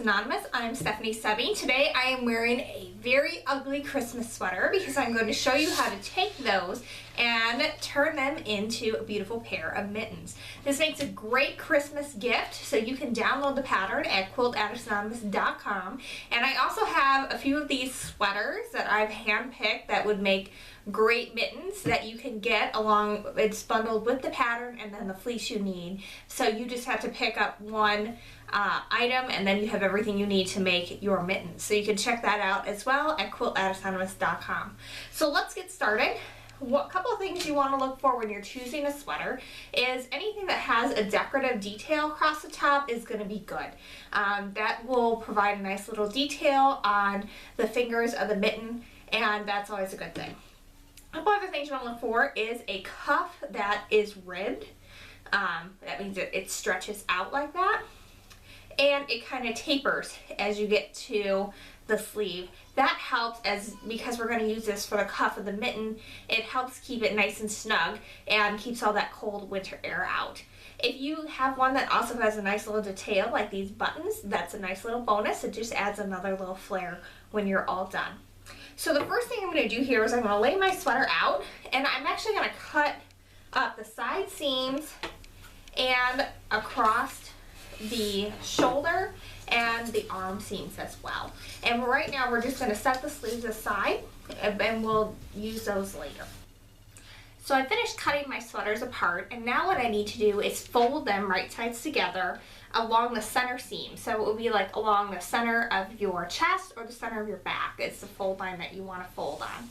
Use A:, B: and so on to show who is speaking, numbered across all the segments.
A: Anonymous. I'm Stephanie Sebbing. Today I am wearing a very ugly Christmas sweater because I'm going to show you how to take those and turn them into a beautiful pair of mittens. This makes a great Christmas gift, so you can download the pattern at quiltaddictsanonymous.com. And I also have a few of these sweaters that I've handpicked that would make great mittens that you can get along. It's bundled with the pattern and then the fleece you need. So you just have to pick up one item and then you have everything you need to make your mittens. So you can check that out as well at quiltaddictsanonymous.com. So let's get started. A couple of things you want to look for when you're choosing a sweater is anything that has a decorative detail across the top is going to be good. That will provide a nice little detail on the fingers of the mitten, and that's always a good thing. A couple other things you want to look for is a cuff that is ribbed. That means it stretches out like that, and it kind of tapers as you get to the sleeve. That helps because we're going to use this for the cuff of the mitten. It helps keep it nice and snug and keeps all that cold winter air out. If you have one that also has a nice little detail like these buttons, that's a nice little bonus. It just adds another little flair when you're all done. So the first thing I'm going to do here is I'm going to lay my sweater out, and I'm actually going to cut up the side seams and across the shoulder and the arm seams as well. And right now we're just going to set the sleeves aside and we'll use those later. So I finished cutting my sweaters apart, and now what I need to do is fold them right sides together along the center seam. So it will be like along the center of your chest or the center of your back. It's the fold line that you want to fold on.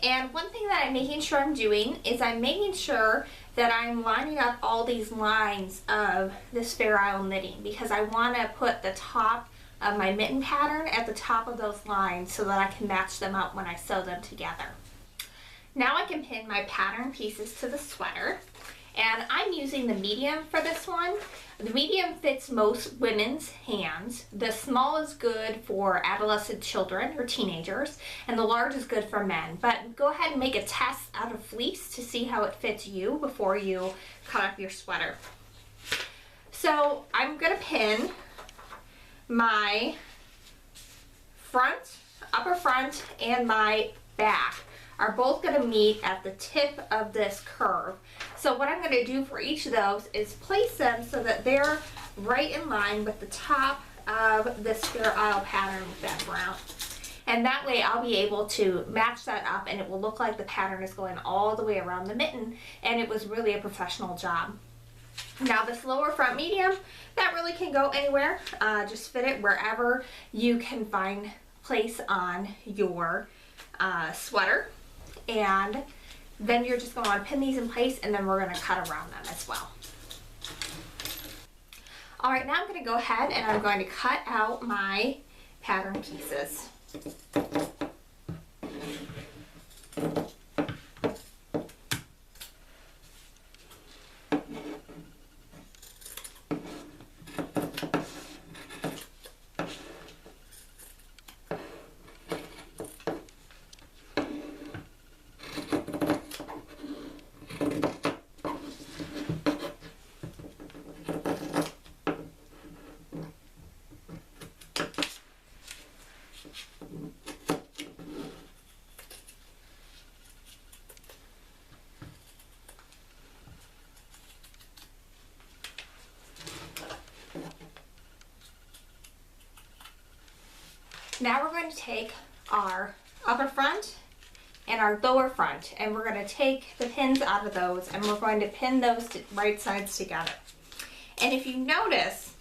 A: And one thing that I'm making sure I'm doing is I'm making sure that I'm lining up all these lines of this Fair Isle knitting, because I want to put the top of my mitten pattern at the top of those lines so that I can match them up when I sew them together. Now I can pin my pattern pieces to the sweater, and I'm using the medium for this one. The medium fits most women's hands. The small is good for adolescent children or teenagers, and the large is good for men. But go ahead and make a test out of fleece to see how it fits you before you cut up your sweater. So I'm going to pin my front, upper front, and my back are both going to meet at the tip of this curve. So what I'm going to do for each of those is place them so that they're right in line with the top of this Fair Isle pattern with that brown. And that way I'll be able to match that up, and it will look like the pattern is going all the way around the mitten, and it was really a professional job. Now this lower front medium, that really can go anywhere. Just fit it wherever you can find place on your sweater. And then you're just going to want to pin these in place, and then we're going to cut around them as well. Alright, now I'm going to go ahead and I'm going to cut out my pattern pieces. Now we're going to take our upper front and our lower front, and we're going to take the pins out of those, and we're going to pin those right sides together. And if you notice,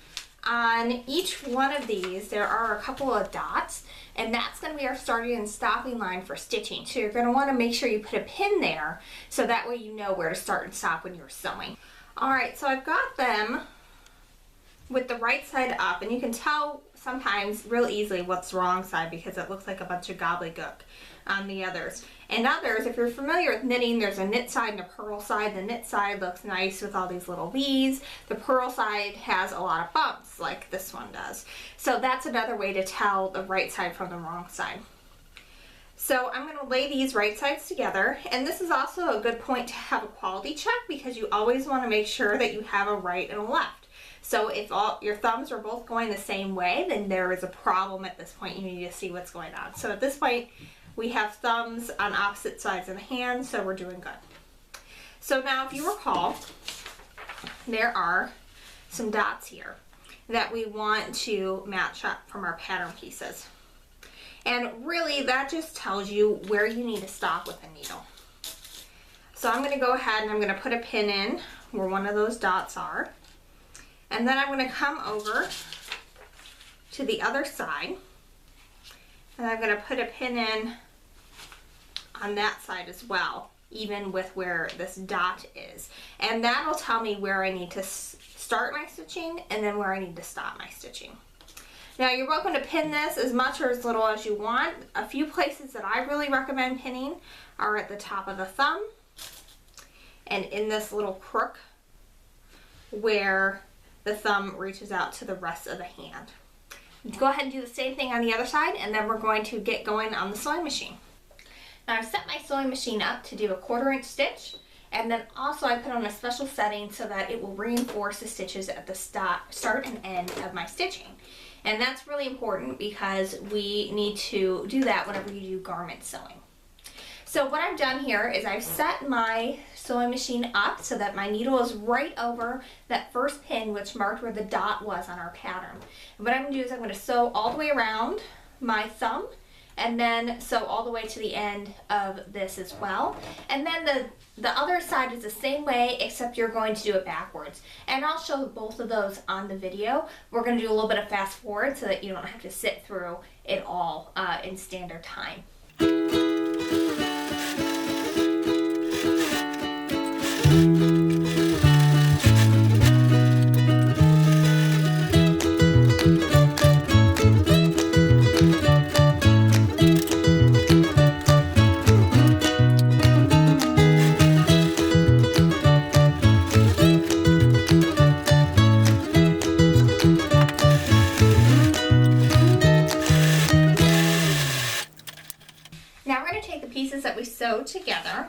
A: on each one of these there are a couple of dots, and that's going to be our starting and stopping line for stitching. So you're going to want to make sure you put a pin there so that way you know where to start and stop when you're sewing. Alright, so I've got them with the right side up, and you can tell sometimes real easily what's the wrong side because it looks like a bunch of gobbledygook on the others. And others, if you're familiar with knitting, there's a knit side and a purl side. The knit side looks nice with all these little V's. The purl side has a lot of bumps like this one does. So that's another way to tell the right side from the wrong side. So I'm going to lay these right sides together, and this is also a good point to have a quality check because you always want to make sure that you have a right and a left. So if all your thumbs are both going the same way, then there is a problem at this point. You need to see what's going on. So at this point, we have thumbs on opposite sides of the hand, so we're doing good. So now if you recall, there are some dots here that we want to match up from our pattern pieces. And really that just tells you where you need to stop with a needle. So I'm going to go ahead and I'm going to put a pin in where one of those dots are. And then I'm going to come over to the other side. And I'm going to put a pin in on that side as well, even with where this dot is. And that'll tell me where I need to start my stitching and then where I need to stop my stitching. Now you're welcome to pin this as much or as little as you want. A few places that I really recommend pinning are at the top of the thumb and in this little crook where the thumb reaches out to the rest of the hand. Go ahead and do the same thing on the other side, and then we're going to get going on the sewing machine. Now I've set my sewing machine up to do a 1/4 inch stitch, and then also I put on a special setting so that it will reinforce the stitches at the start and end of my stitching. And that's really important because we need to do that whenever you do garment sewing. So what I've done here is I've set my sewing machine up so that my needle is right over that first pin which marked where the dot was on our pattern. And what I'm going to do is I'm going to sew all the way around my thumb and then sew all the way to the end of this as well. And then the other side is the same way, except you're going to do it backwards. And I'll show both of those on the video. We're going to do a little bit of fast forward so that you don't have to sit through it all in standard time. Now we're going to take the pieces that we sewed together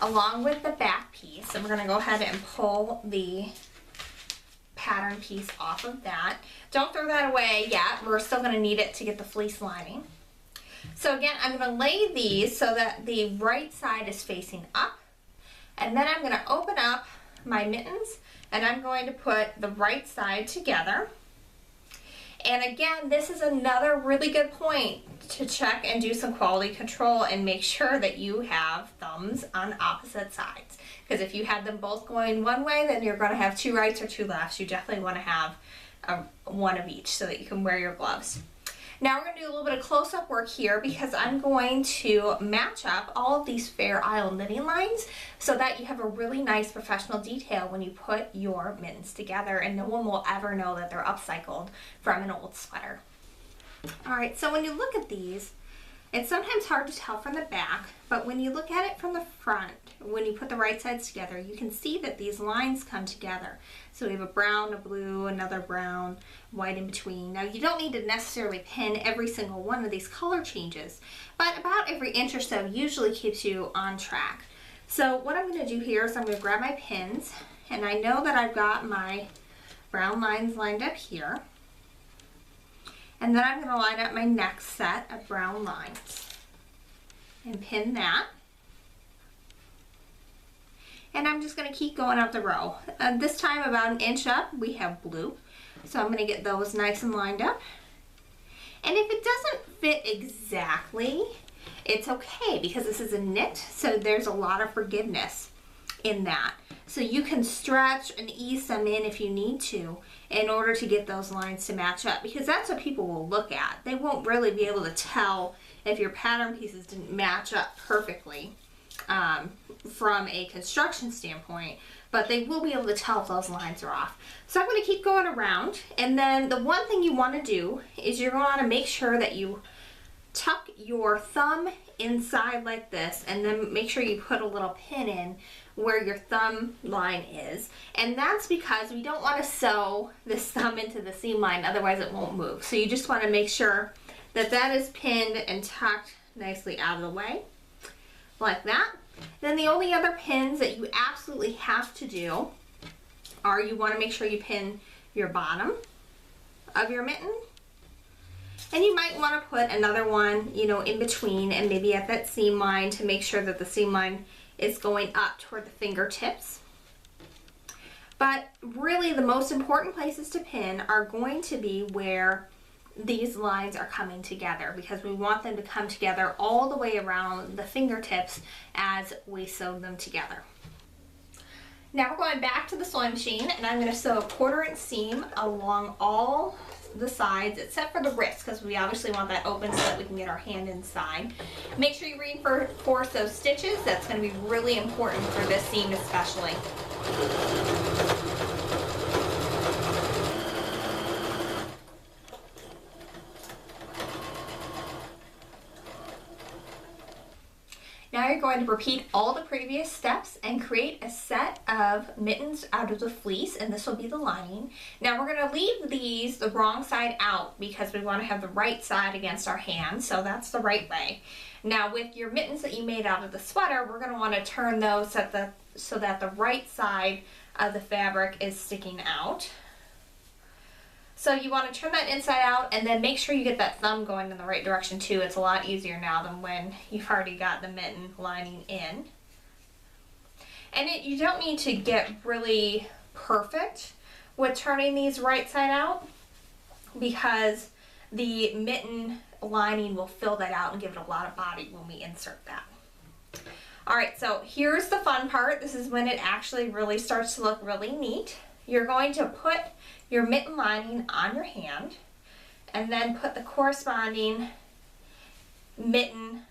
A: along with the back piece, and we're going to go ahead and pull the pattern piece off of that. Don't throw that away yet. We're still going to need it to get the fleece lining. So again, I'm going to lay these so that the right side is facing up, and then I'm going to open up my mittens and I'm going to put the right side together. And again, this is another really good point to check and do some quality control and make sure that you have thumbs on opposite sides. Because if you had them both going one way, then you're going to have 2 rights or 2 lefts. You definitely want to have one of each so that you can wear your gloves. Now we're going to do a little bit of close-up work here because I'm going to match up all of these Fair Isle knitting lines so that you have a really nice professional detail when you put your mittens together, and no one will ever know that they're upcycled from an old sweater. Alright, so when you look at these, it's sometimes hard to tell from the back, but when you look at it from the front, when you put the right sides together, you can see that these lines come together. So we have a brown, a blue, another brown, white in between. Now you don't need to necessarily pin every single one of these color changes, but about every inch or so usually keeps you on track. So what I'm going to do here is I'm going to grab my pins, and I know that I've got my brown lines lined up here. And then I'm going to line up my next set of brown lines and pin that. And I'm just going to keep going up the row. This time about an inch up we have blue. So I'm going to get those nice and lined up. And if it doesn't fit exactly, it's okay because this is a knit, so there's a lot of forgiveness in that. So you can stretch and ease them in if you need to in order to get those lines to match up, because that's what people will look at. They won't really be able to tell if your pattern pieces didn't match up perfectly from a construction standpoint, but they will be able to tell if those lines are off. So I'm going to keep going around, and then the one thing you want to do is you're going to want to make sure that you tuck your thumb inside like this, and then make sure you put a little pin in where your thumb line is. And that's because we don't want to sew this thumb into the seam line, otherwise it won't move. So you just want to make sure that that is pinned and tucked nicely out of the way, like that. Then the only other pins that you absolutely have to do are you want to make sure you pin your bottom of your mitten. And you might want to put another one, you know, in between and maybe at that seam line to make sure that the seam line is going up toward the fingertips. But really the most important places to pin are going to be where these lines are coming together, because we want them to come together all the way around the fingertips as we sew them together. Now we're going back to the sewing machine, and I'm going to sew a 1/4 inch seam along all the sides except for the wrist, because we obviously want that open so that we can get our hand inside. Make sure you reinforce those stitches. That's going to be really important for this seam especially. Now you're going to repeat all the previous steps and create a set of mittens out of the fleece, and this will be the lining. Now we're going to leave these the wrong side out because we want to have the right side against our hand, so that's the right way. Now with your mittens that you made out of the sweater, we're going to want to turn those so that the right side of the fabric is sticking out. So you want to turn that inside out, and then make sure you get that thumb going in the right direction too. It's a lot easier now than when you've already got the mitten lining in. And you don't need to get really perfect with turning these right side out, because the mitten lining will fill that out and give it a lot of body when we insert that. Alright, so here's the fun part. This is when it actually really starts to look really neat. You're going to put your mitten lining on your hand and then put the corresponding mitten,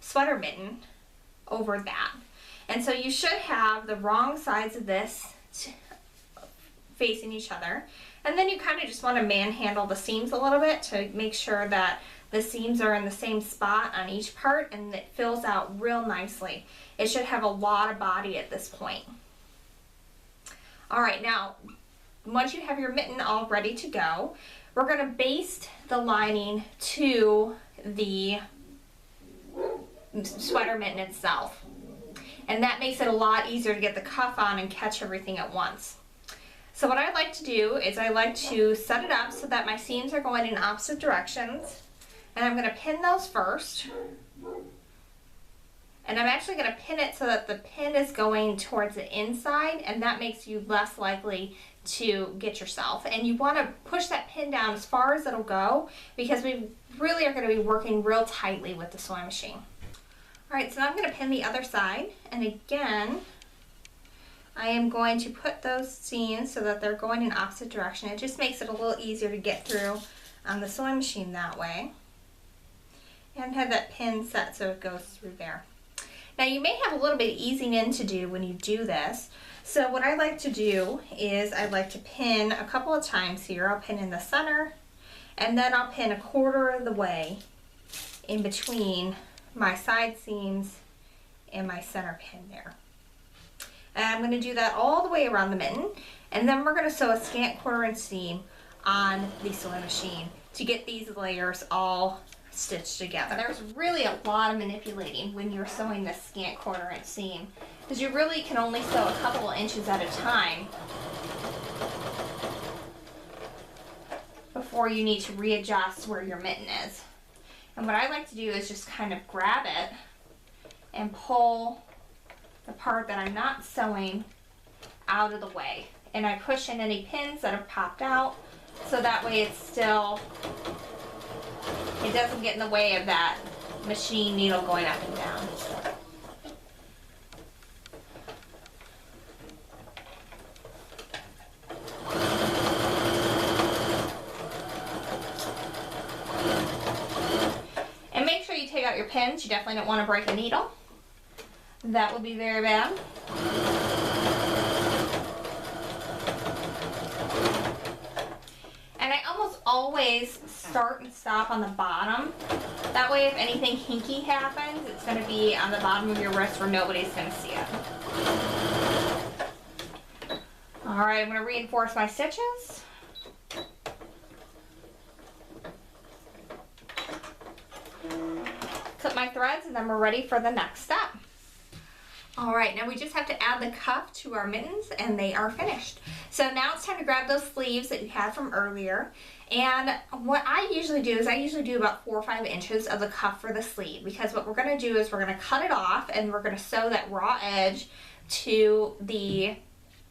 A: sweater mitten over that. And so you should have the wrong sides of this facing each other. And then you kind of just want to manhandle the seams a little bit to make sure that the seams are in the same spot on each part and it fills out real nicely. It should have a lot of body at this point. Alright, now once you have your mitten all ready to go, we're going to baste the lining to the sweater mitten itself. And that makes it a lot easier to get the cuff on and catch everything at once. So what I like to do is I like to set it up so that my seams are going in opposite directions. And I'm going to pin those first. And I'm actually going to pin it so that the pin is going towards the inside, and that makes you less likely to get yourself. And you want to push that pin down as far as it'll go, because we really are going to be working real tightly with the sewing machine. Alright, so now I'm going to pin the other side, and again I am going to put those seams so that they're going in opposite direction. It just makes it a little easier to get through on the sewing machine that way. And have that pin set so it goes through there. Now you may have a little bit of easing in to do when you do this. So what I like to do is I like to pin a couple of times here. I'll pin in the center, and then I'll pin 1/4 of the way in between my side seams and my center pin there. And I'm going to do that all the way around the mitten, and then we're going to sew a scant 1/4 inch seam on the sewing machine to get these layers all stitched together. There's really a lot of manipulating when you're sewing this scant 1/4 inch seam, because you really can only sew a couple of inches at a time before you need to readjust where your mitten is. And what I like to do is just kind of grab it and pull the part that I'm not sewing out of the way, and I push in any pins that have popped out, so that way it's still, it doesn't get in the way of that machine needle going up and down. And make sure you take out your pins. You definitely don't want to break a needle. That would be very bad. And I almost always start and stop on the bottom. That way if anything hinky happens, it's going to be on the bottom of your wrist where nobody's going to see it. Alright, I'm going to reinforce my stitches. Clip my threads, and then we're ready for the next step. All right, now we just have to add the cuff to our mittens and they are finished. So now it's time to grab those sleeves that you had from earlier. And what I usually do is I usually do about 4 or 5 inches of the cuff for the sleeve, because what we're gonna do is we're gonna cut it off and we're gonna sew that raw edge to the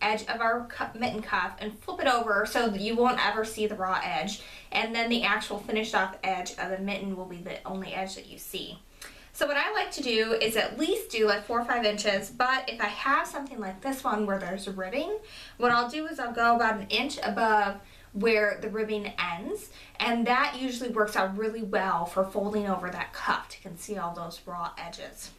A: edge of our mitten cuff and flip it over so that you won't ever see the raw edge. And then the actual finished off edge of the mitten will be the only edge that you see. So what I like to do is at least do like 4 or 5 inches, but if I have something like this one where there's ribbing, what I'll do is I'll go about 1 inch above where the ribbing ends, and that usually works out really well for folding over that cuff to conceal those raw edges.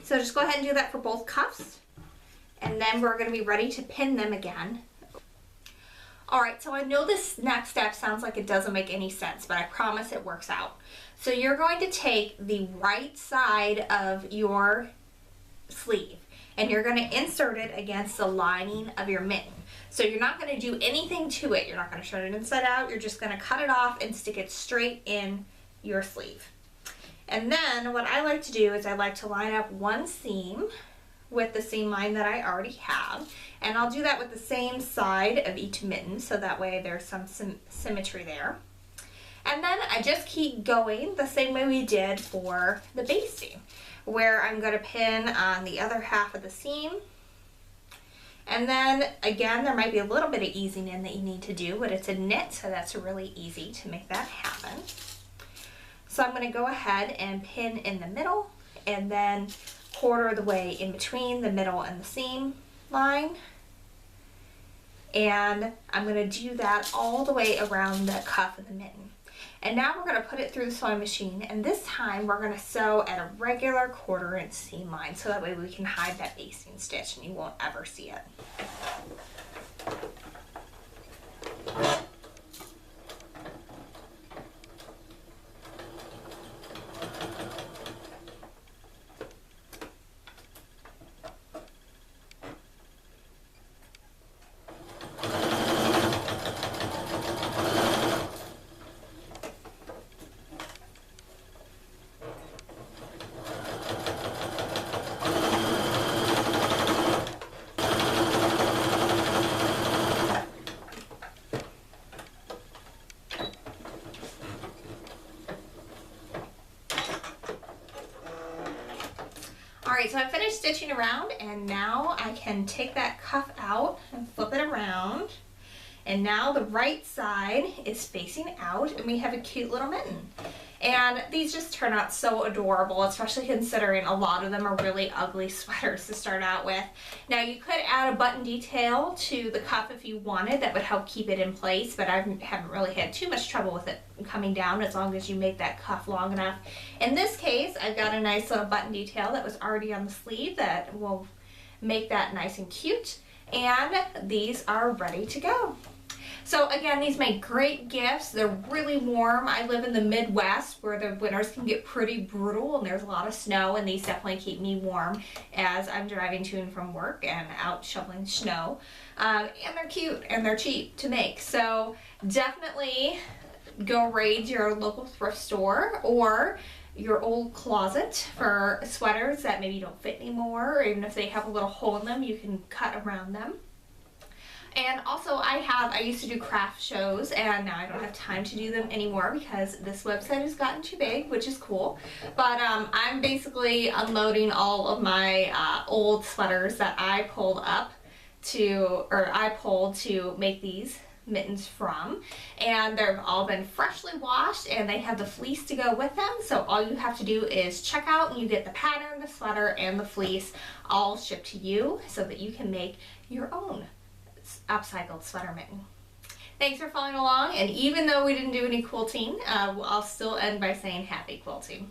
A: So just go ahead and do that for both cuffs, and then we're going to be ready to pin them again. Alright, so I know this next step sounds like it doesn't make any sense, but I promise it works out. So you're going to take the right side of your sleeve and you're going to insert it against the lining of your mitten. So you're not going to do anything to it. You're not going to turn it inside out. You're just going to cut it off and stick it straight in your sleeve. And then what I like to do is I like to line up one seam with the seam line that I already have, and I'll do that with the same side of each mitten so that way there's some symmetry there. And then I just keep going the same way we did for the basting, where I'm going to pin on the other half of the seam. And then again, there might be a little bit of easing in that you need to do, but it's a knit, so that's really easy to make that happen. So I'm going to go ahead and pin in the middle and then quarter of the way in between the middle and the seam line, and I'm going to do that all the way around the cuff of the mitten. And now we're going to put it through the sewing machine, and this time we're going to sew at a regular 1/4 inch seam line so that way we can hide that basting stitch and you won't ever see it. Alright, so I finished stitching around, and now I can take that cuff out and flip it around. And now the right side is facing out and we have a cute little mitten. And these just turn out so adorable, especially considering a lot of them are really ugly sweaters to start out with. Now you could add a button detail to the cuff if you wanted, that would help keep it in place, but I haven't really had too much trouble with it coming down as long as you make that cuff long enough. In this case, I've got a nice little button detail that was already on the sleeve that will make that nice and cute. And these are ready to go. So again, these make great gifts. They're really warm. I live in the Midwest where the winters can get pretty brutal and there's a lot of snow, and these definitely keep me warm as I'm driving to and from work and out shoveling snow. And they're cute and they're cheap to make. So definitely go raid your local thrift store or your old closet for sweaters that maybe don't fit anymore, or even if they have a little hole in them, you can cut around them. And also I used to do craft shows, and now I don't have time to do them anymore because this website has gotten too big, which is cool. But I'm basically unloading all of my old sweaters that I pulled to make these mittens from, and they've all been freshly washed and they have the fleece to go with them. So all you have to do is check out and you get the pattern, the sweater, and the fleece all shipped to you so that you can make your own upcycled sweater mitten. Thanks for following along, and even though we didn't do any quilting, I'll still end by saying happy quilting.